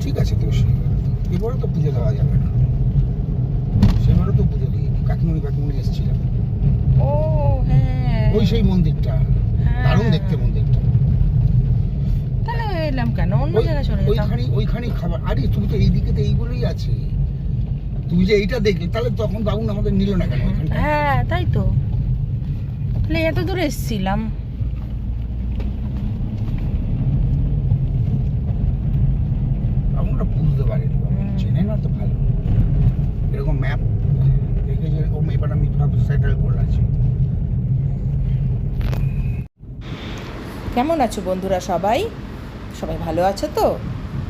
ঠিক আছে, তো এবারে তো পুজো দেওয়া যাবে না, সেবারে তো পুজো দিই কাকিমণি এসেছিলাম। ও হ্যাঁ, ওই সেই মন্দিরটা দারুণ দেখতে মন্দিরটা। তাহলে এলাম কেন, অন্য জায়গায় চলে যেতাম। ওইখানে খাবার। আরে তুমি তো এইদিকে তো এইগুলোই আছে, তুমি যে এইটা দেখলে তাহলে তখন বাবুন আমাদের নিল না কেন ওইখানটা? হ্যাঁ তাই তো, তাহলে এত দূরে এসেছিলাম। আমরা বুঝতে পারিনি, চেনে না তো ভালো, এরকম ম্যাপ দেখে যেরকম এবার আমি সেটেল করে আছি। কেমন আছো বন্ধুরা? সবাই ভালো আছো তো?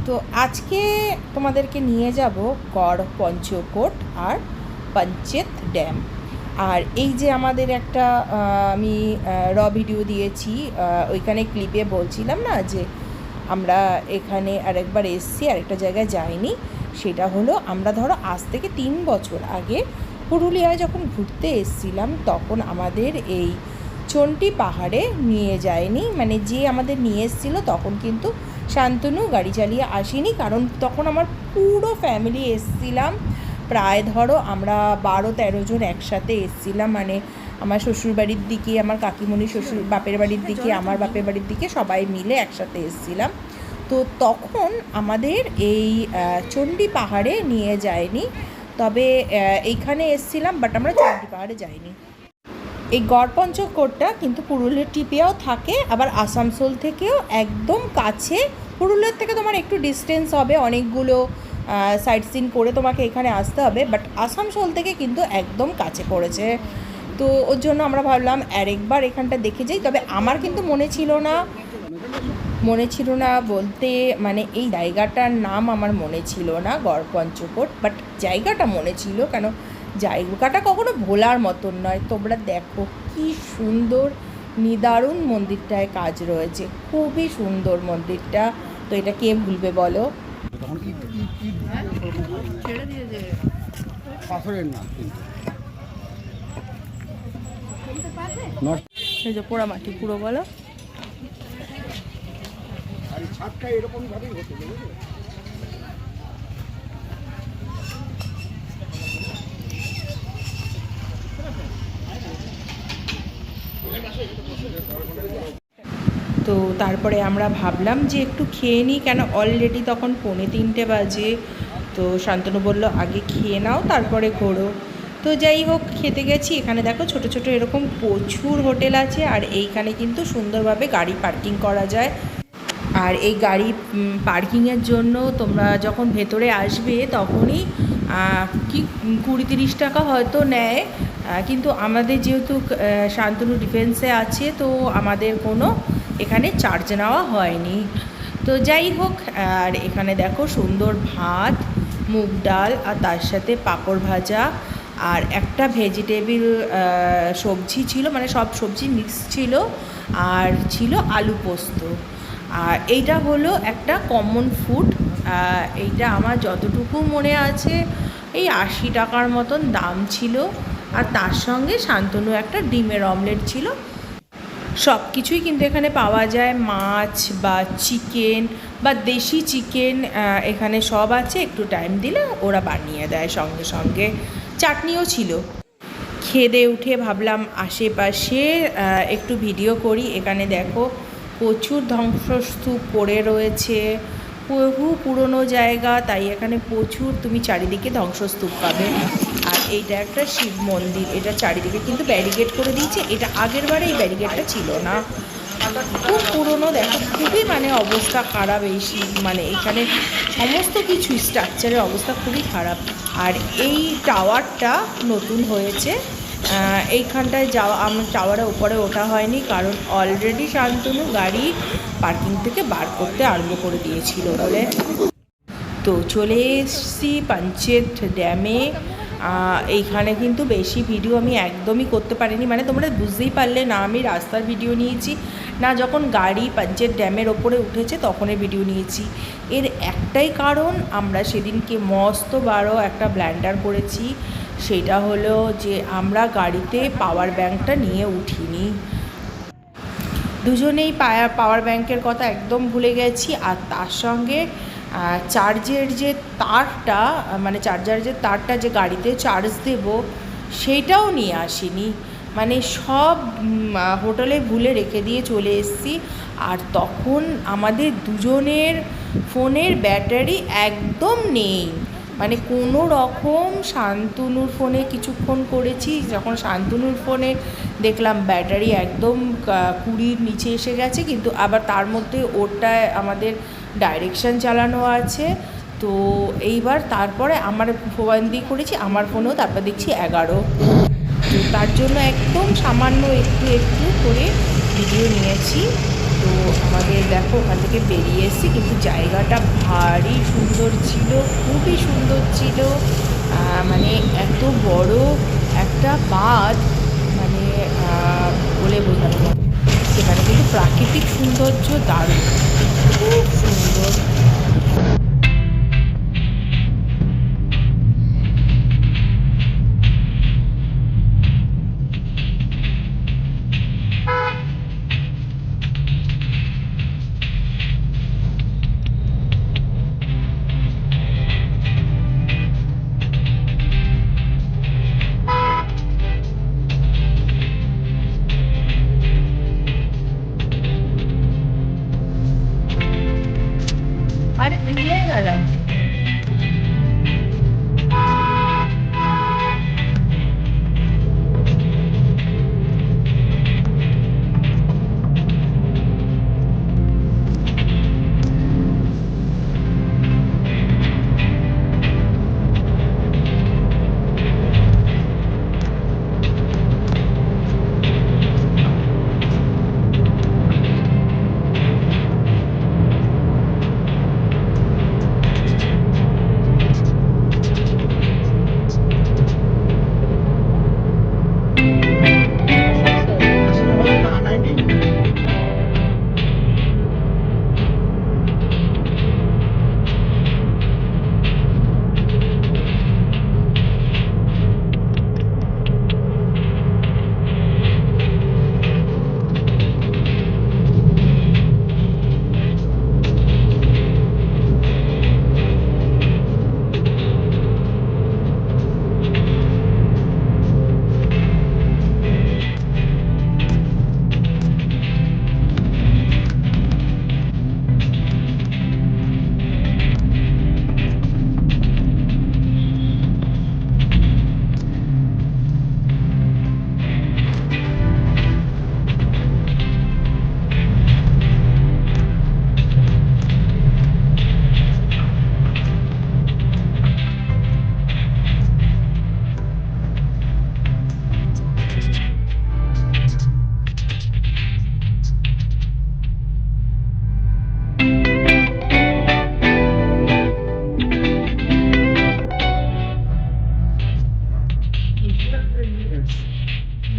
তো আজকে তোমাদেরকে নিয়ে যাব গড় পঞ্চকোট আর পঞ্চেত ড্যাম। আর এই যে আমাদের একটা আমি ভিডিও দিয়েছি, ওইখানে ক্লিপে বলছিলাম না যে আমরা এখানে আরেকবার এসছি, আরেকটা জায়গায় যাইনি। সেটা হলো আমরা ধরো আজ থেকে 3 বছর আগে পুরুলিয়ায় যখন ঘুরতে এসছিলাম, তখন আমাদের এই চণ্ডী পাহাড়ে নিয়ে যায়নি, মানে যে আমাদের নিয়ে এসেছিলো তখন কিন্তু শান্তনু গাড়ি চালিয়ে আসেনি, কারণ তখন আমার পুরো ফ্যামিলি এসছিলাম। প্রায় ধরো আমরা 12-13 জন একসাথে এসছিলাম, মানে আমার শ্বশুরবাড়ির দিকে, আমার কাকিমণি শ্বশুর বাপের বাড়ির দিকে, আমার বাপের বাড়ির দিকে সবাই মিলে একসাথে এসছিলাম। তো তখন আমাদের এই চণ্ডী পাহাড়ে নিয়ে যায়নি, তবে এইখানে এসছিলাম, বাট আমরা চণ্ডী পাহাড়ে যাইনি। এই গড় পঞ্চকোটটা কিন্তু পুরুলিয়ার টিপিয়াও থাকে, আবার আসানসোল থেকেও একদম কাছে। পুরুলিয়ার থেকে তোমার একটু ডিস্টেন্স হবে, অনেকগুলো সাইট সিন করে তোমাকে এখানে আসতে হবে, বাট আসানসোল থেকে কিন্তু একদম কাছে পড়েছে। তো ওর জন্য আমরা ভাবলাম আরেকবার এখানটা দেখে যাই। তবে আমার কিন্তু মনে ছিল না বলতে, মানে এই জায়গাটার নাম আমার মনে ছিল না গড় পঞ্চকোট, বাট জায়গাটা মনে ছিল, কেন জায়গাটা কখনো ভোলার মতন নয়। তোমরা দেখো কি সুন্দর নিদারুণ মন্দিরটায় কাজ রয়েছে, খুবই সুন্দর মন্দিরটা। তো এটা কে ভুলবে বলো? পাথরের না, এই যে পোড়ামাটি পুরো, বলো। ছাদটা এরকম ভাবেই হতো। তো তারপরে আমরা ভাবলাম যে একটু খেয়ে নিই, কেন অলরেডি তখন 2:45 বাজে। তো শান্তনু বলল আগে খেয়ে নাও তারপরে ঘোরো। তো যাই হোক, খেতে গেছি। এখানে দেখো ছোট ছোট এরকম প্রচুর হোটেল আছে, আর এইখানে কিন্তু সুন্দরভাবে গাড়ি পার্কিং করা যায়। আর এই গাড়ি পার্কিংয়ের জন্য তোমরা যখন ভেতরে আসবে তখনই কি 20-30 টাকা হয়তো নেয়, কিন্তু আমাদের যেহেতু শান্তনু ডিফেন্সে আছে, তো আমাদের কোনো এখানে চার্জ নেওয়া হয়নি। তো যাই হোক, আর এখানে দেখো সুন্দর ভাত, মুগ ডাল, আর তার সাথে পাঁপড় ভাজা, আর একটা ভেজিটেবিল সবজি ছিল, মানে সব সবজি মিক্স ছিল, আর ছিল আলু পোস্ত। আর এইটা হলো একটা কমন ফুড। এইটা আমার যতটুকু মনে আছে এই 80 টাকার মতন দাম ছিল, আর তার সঙ্গে শান্তনু একটা ডিমের অমলেট ছিল। সব কিছুই কিন্তু এখানে পাওয়া যায়, মাছ বা চিকেন বা দেশি চিকেন, এখানে সব আছে। একটু টাইম দিলে ওরা বানিয়ে দেয় সঙ্গে সঙ্গে। চাটনিও ছিল। খেয়ে উঠে ভাবলাম আশেপাশে একটু ভিডিও করি। এখানে দেখো প্রচুর ধ্বংসস্তূপ পড়ে রয়েছে, বহু পুরনো জায়গা, তাই এখানে প্রচুর তুমি চারিদিকে ধ্বংসস্তূপ পাবে। আর এইটা একটা শিব মন্দির, এটা চারিদিকে কিন্তু ব্যারিকেড করে দিয়েছে। এটা আগের বারে এই ব্যারিকেডটা ছিল না, খুব পুরনো। দেখো খুবই মানে অবস্থা খারাপ এই শিব, মানে এখানে সমস্ত কিছু স্ট্রাকচারের অবস্থা খুবই খারাপ। আর এই টাওয়ারটা নতুন হয়েছে, এইখানটায় যাওয়া, আমার টাওয়ারে উপরে ওঠা হয়নি, কারণ অলরেডি শান্তনু গাড়ি পার্কিং থেকে বার করতে আরম্ভ করে দিয়েছিল বলে। তো চলে এসেছি পঞ্চেত ড্যামে। এইখানে কিন্তু বেশি ভিডিও আমি একদমই করতে পারিনি, মানে তোমরা বুঝতেই পারলে না আমি রাস্তার ভিডিও নিয়েছি না যখন গাড়ি পঞ্চেত ড্যামের ওপরে উঠেছে তখনের ভিডিও নিয়েছি। এর একটাই কারণ, আমরা সেদিনকে মস্ত বড় একটা ব্ল্যান্ডার করেছি। সেটা হলো যে আমরা গাড়িতে পাওয়ার ব্যাঙ্কটা নিয়ে উঠিনি, দুজনেই পাওয়ার ব্যাঙ্কের কথা একদম ভুলে গেছি। আর তার সঙ্গে চার্জের যে তারটা মানে চার্জার যে তারটা যে গাড়িতে চার্জ দেব সেইটাও নিয়ে আসিনি। মানে সব হোটেলে ভুলে রেখে দিয়ে চলে এসেছি। আর তখন আমাদের দুজনের ফোনের ব্যাটারি একদম নেই, মানে কোনো রকম শান্তনুর ফোনে কিছুক্ষণ করেছি, যখন শান্তনুর ফোনে দেখলাম ব্যাটারি একদম 20-র নিচে এসে গেছে, কিন্তু আবার তার মধ্যে ওটায় আমাদের ডাইরেকশন চালানো আছে। তো এইবার তারপরে আমার ফোন দিয়ে করেছি, আমার ফোনেও তারপর দেখছি 11। তো তার জন্য একদম সামান্য একটু একটু করে ভিডিও নিয়েছি। তো আমাদের দেখো ওখান থেকে বেরিয়ে এসেছি, কিন্তু জায়গাটা ভারী সুন্দর ছিল, খুবই সুন্দর ছিল। মানে এত বড় একটা বাঁধ, মানে বলে বোঝানো যায়। সেখানে কিন্তু প্রাকৃতিক সৌন্দর্য দারুণ, খুব সুন্দর। আরে ভুলে গেলাম।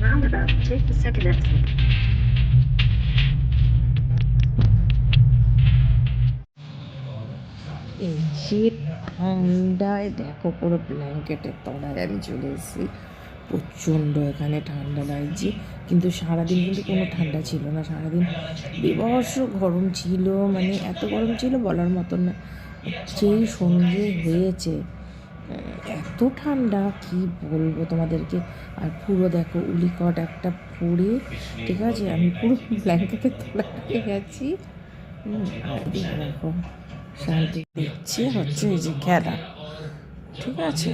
Roundabout, take the second exit. এই যে ঠান্ডায় দেখো, পুরো ব্ল্যাঙ্কেটের তলায় আমি চলে এসেছি। প্রচণ্ড এখানে ঠান্ডা লাগছে, কিন্তু সারাদিন কিন্তু কোনো ঠান্ডা ছিল না। সারাদিন বীভৎস গরম ছিল, মানে এত গরম ছিল বলার মতন না। যেই সন্ধে হয়েছে এত ঠান্ডা কি বলবো তোমাদেরকে। আর পুরো দেখো উলিকট একটা পরে, ঠিক আছে, আমি পুরো ব্ল্যাঙ্কেটের তলায় ঢুকে গেছি। আর দেখো শান্তি দিচ্ছে হচ্ছে এই যে খেলা, ঠিক আছে।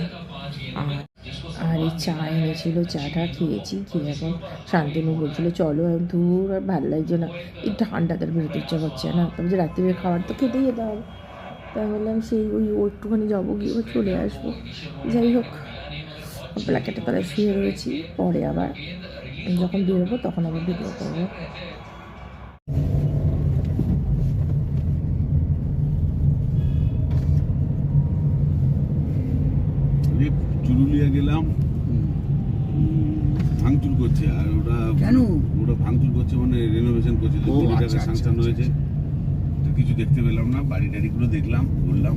আর এই চা এনেছিল, চাটা খেয়েছি, খেয়ে এখন শান্তনু বলছিল চলো, এখন দূর আর ভালো লাগছে না, এই ঠান্ডাতে বেরোতে ইচ্ছা করছে না। তবে যে রাত্রিবেলা খাবার তো খেতেই যেতে হবে, তাই বললাম সেই ওই একটুখানি যাবো, গিয়ে চলে আসবো। যাই হোক, প্ল্যাকেটে তারা শুয়ে রয়েছি, পরে আবার যখন বেরোবো তখন আবার ভিডিও করবো। চুরুলিয়া গেলাম, ভাঙচুর করছে। আর ওটা কেন? ওটা ভাঙচুর করছে মানে রেনোভেশন করছে, ও, 2 কোটি টাকা আচ্ছা, স্যাংশন আচ্ছা, হয়েছে। তো কিছু দেখতে পেলাম না, বাড়ি টাড়িগুলো দেখলাম, বললাম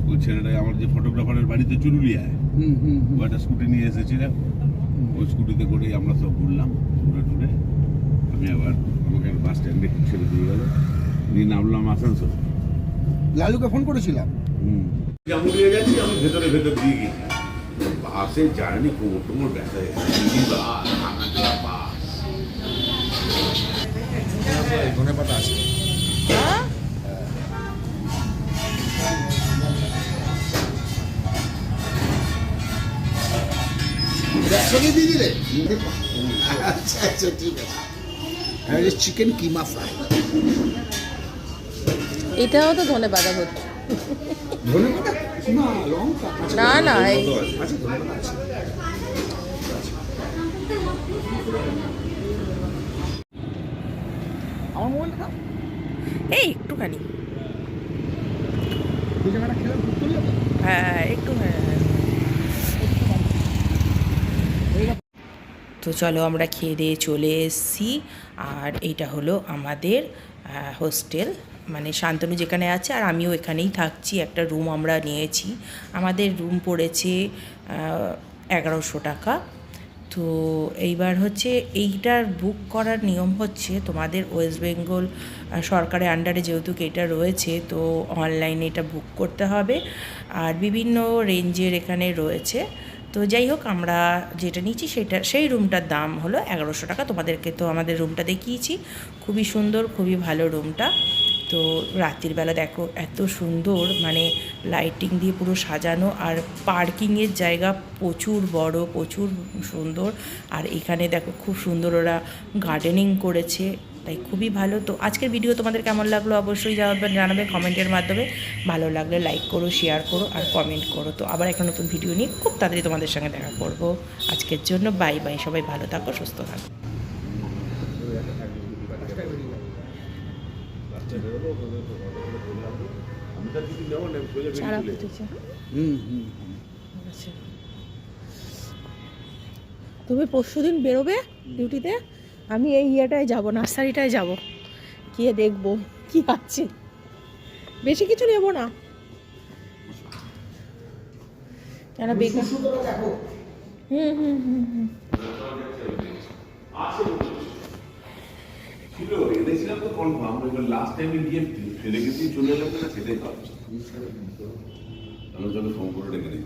ওই ছেলেটাই আমার যে ফটোগ্রাফারের বাড়িতে চুরুলিয়ায়, ও একটা স্কুটি নিয়ে এসেছিলাম, ওই স্কুটিতে করেই আমরা সব ঘুরলাম, ঘুরে টুরে আমি আবার আমাকে বাস স্ট্যান্ডে ছেড়ে দিয়ে গেল, নিয়ে নামলাম আসানসোল। লালুকে ফোন করেছিলাম। জামুরিয়া যাচ্ছি, আমি ভেতরে ভেতর দিয়ে গেছি। বাসের জার্নি কোমর টোমর ব্যথা হয়ে ধনে পাতা আছে। একসঙ্গে দিয়ে দিলে? আচ্ছা আচ্ছা ঠিক আছে। চিকেন কিমা ফ্রাই। এটাও তো ধনে পাতা হচ্ছে ধনে পাতা না, লঙ্কা না না আছে, ধনে পাতা আছে। আমার মোবাইলটা খাও। এই একটুখানি ওই জায়গাটা খেলাম খুব করলে তো। হ্যাঁ একটু হ্যাঁ। তো চলো আমরা খেয়ে দিয়ে চলে এসেছি। আর এইটা হলো আমাদের হোস্টেল, মানে শান্তনু যেখানে আছে আর আমিও এখানেই থাকছি। একটা রুম আমরা নিয়েছি, আমাদের রুম পড়েছে 1100 টাকা। তো এইবার হচ্ছে এইটার বুক করার নিয়ম হচ্ছে তোমাদের ওয়েস্ট বেঙ্গল সরকারের আন্ডারে যেহেতু এটা রয়েছে, তো অনলাইনে এটা বুক করতে হবে। আর বিভিন্ন রেঞ্জের এখানে রয়েছে। তো যাই হোক, আমরা যেটা নিচ্ছি সেই রুমটার দাম হলো 1100 টাকা। তোমাদেরকে তো আমাদের রুমটা দেখিয়েছি, খুবই সুন্দর, খুবই ভালো রুমটা। তো রাত্রির বেলা দেখো এত সুন্দর, মানে লাইটিং দিয়ে পুরো সাজানো, আর পার্কিংয়ের জায়গা প্রচুর বড়, প্রচুর সুন্দর। আর এখানে দেখো খুব সুন্দর ওরা গার্ডেনিং করেছে, তাই খুবই ভালো। তো আজকের ভিডিও তোমাদের কেমন লাগলো অবশ্যই জানাবে কমেন্টের মাধ্যমে। ভালো লাগলে লাইক করো, শেয়ার করো আর কমেন্ট করো। তো আবার একটা নতুন ভিডিও নিয়ে খুব তাড়াতাড়ি তোমাদের সঙ্গে দেখা করব। আজকের জন্য বাই বাই, সবাই ভালো থাকো, সুস্থ থাকো। চারা ফুটেছে। তুমি পরশুদিন বেরোবে ডিউটিতে, আমি এই ইয়েটায় যাব, নার্সারিটায় যাব, গিয়ে দেখবো কি আছে। বেশি কিছু নেবো না, কেন বেকার। ছিল এনেছিলাম তো কনফার্ম, এবার লাস্ট টাইমে গিয়ে ফেলে গেছি, চলে এলাম না, সেটাই ভাবছি। আমি ফোন করে ডেকে নিচ্ছি।